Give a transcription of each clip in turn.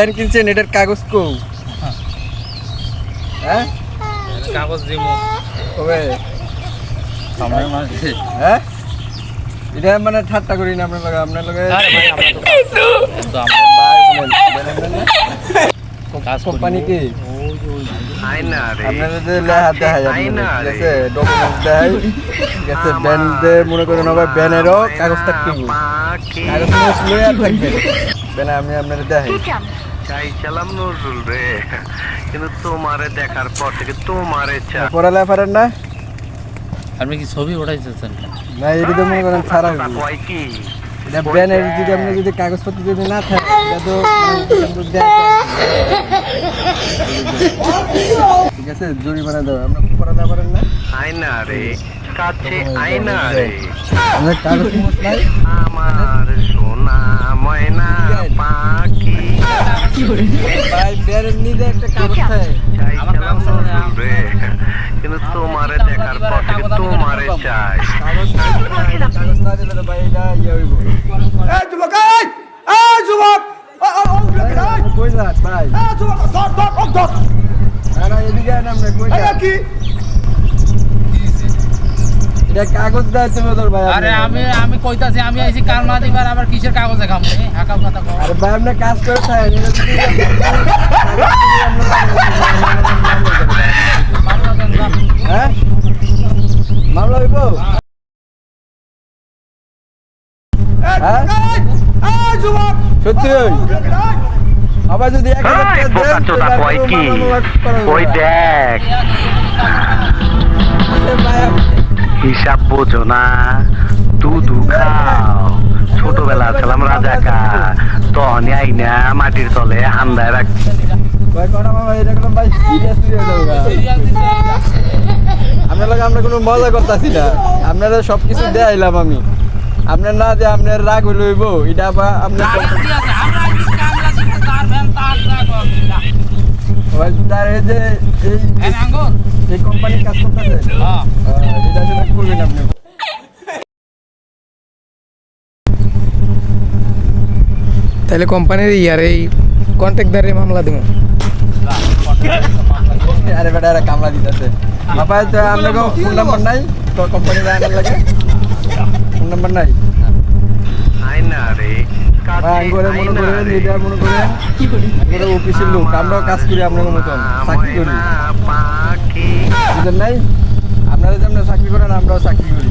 Pen কিনছেন, এটার কাগজ কো? হ্যাঁ কাগজ দিমু কবে? সামনের মাসে। হ্যাঁ এটা মানে ঠাট্টা করি না আপনার লগে, আপনার লগে আরে ভাই আমরা তো তো আমরা কোম্পানি কি ওই যে ওই আপনারা যে লেখা দেখাই আপনাদের, ঠিক আছে, ডকুমেন্টস দেখাই, ঠিক আছে, ব্যান্ডে মনে করেন আবার ব্যানেরও কাগজ থাকতে কাগজ মুসলে আর থাকবে ব্যানে আমি আপনারা দেখাই। চাইছিলাম নজরুল রে, কিন্তু তোমারে দেখার পর থেকে তোমারে পড়ালেখা পারেন না? আপনি কি ছবি উঠাইতেছেন? না এটা তো মনে করেন ছাড়া হইব। কয় কি এটা ব্যানের যদি আপনি যদি কাগজপত্র যদি না থাকে এটা তো ঠিক আছে, জরিমানা দেওয়া। আপনার পড়ালেখা পারেন না? আয়না রে, কাছে আয়না রে, আপনার কাগজ নাই? আমার সোনা ময়না পাখি। ভাই ব্যানের নিজে একটা কাগজ থাকে। চাইছিলাম নজরুল রে, কিন্তু তোমারে দেখার পর থেকে তোমারে চাই। কাগজ না দিলে তো ভাই এটা ইয়ে হইব। কই যান ভাই? না না এদিকে আন, আমরা কই যান? এটা কাগজ দেয় তুমি তোর ভাই। আরে আমি কইতাছি আমি আইছি কাল না দিবার আবার কিসের কাগজে খাম নি হাকাল কথা কও। আরে ভাই আপনি কাজ করে থাকেন, এটা যদি মামলা দেন না। হ্যাঁ মামলা হইব? হ্যাঁ সত্যি আবার যদি 1000 টাকা দেন বোকাচোদা কয় কি, ওই দেখ হিসাব বোঝো না, দুধু খাও। ছোটবেলা ছিলাম রাজাকা, তখনই আইনা মাটির তলে হান্দায় রাখছি। ভাই কোনা মামা এটা কোনো ভাই সিরিয়াস হয়ে যাবে। আপনার লাগে আমরা কোনো মজা করতেছি না, আপনারা সবকিছু দেখাইলাম আমি। আপনার না যে আপনার রাগ লইব এটা আবার আপনার তার এই যে এই কোম্পানির কাজ করতেছে এটা আসলে করবেন আপনি। তাহলে কোম্পানির ইয়ার এই কন্ট্রাক্টদারের মামলা দেবো। আরে বেটা এরা কামলা দিতেছে বাবা। তো আপনার ফোন নাম্বার নাই তো কোম্পানির আনার লাগে? ফোন নাম্বার নাই? আয়না রে, ভাই করে মনে করেন লিডার মনে করেন আমরা অফিসের লোক, আমরাও কাজ করি আপনার মতন, চাকরি করি, পাখি। বুঝলেন নাই? আপনারা যে আপনারা চাকরি করেন আমরাও চাকরি করি।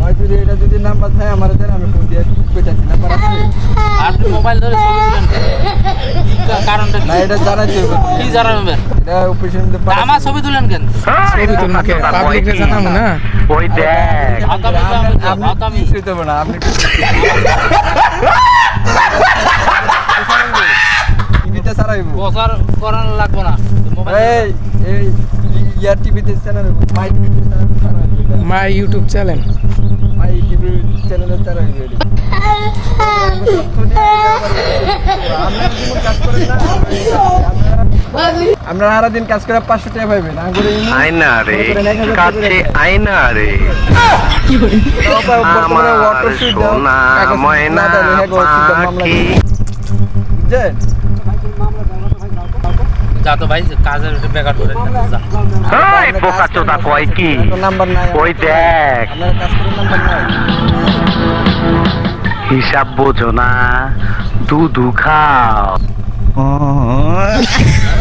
হয়তো এটা যদি নাম্বার থাকে আমার দেন, আমি ফোন দিয়ে কইতাছি নাম্বার আছে। আপনি মোবাইল ধরে ছবি তুলেন কারণটা না এটা জানাইতে হবে। কি জানাবেন? এটা অফিসের মধ্যে আমার ছবি তুলেন কেন? ছবি তুলনা কে পাবলিকরে জানাবো না? ওই দেখ আপনি কিছুই দেবো না, আপনি টিভিতে ছাড়াইব। প্রচার করানো লাগবে না মোবাইল। এই এই ইয়ার টিভিতে চ্যানেল মাই টিভিতে ছাড়াইব, my YouTube channel. My TV চ্যানেলে ছাড়াইব। আপনারা সারাদিন কাজ করে 500 টাকা পাইবেন। আয়না রে, কাছে আয়না রে, আমার সোনা ময়না পাখি। যা তো ভাই কাজের বেকার করে যা। এই বোকাচোদা কয় কি, নাম্বার নাই? ওই দেখ আপনার কাজ করে নাম্বার নাই? হিসাব বোঝো না, দুধু খাও।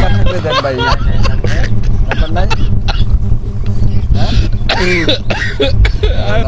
নাম্বার থাকলে দেন ভাই। নাম্বার নাই? হ্যাঁ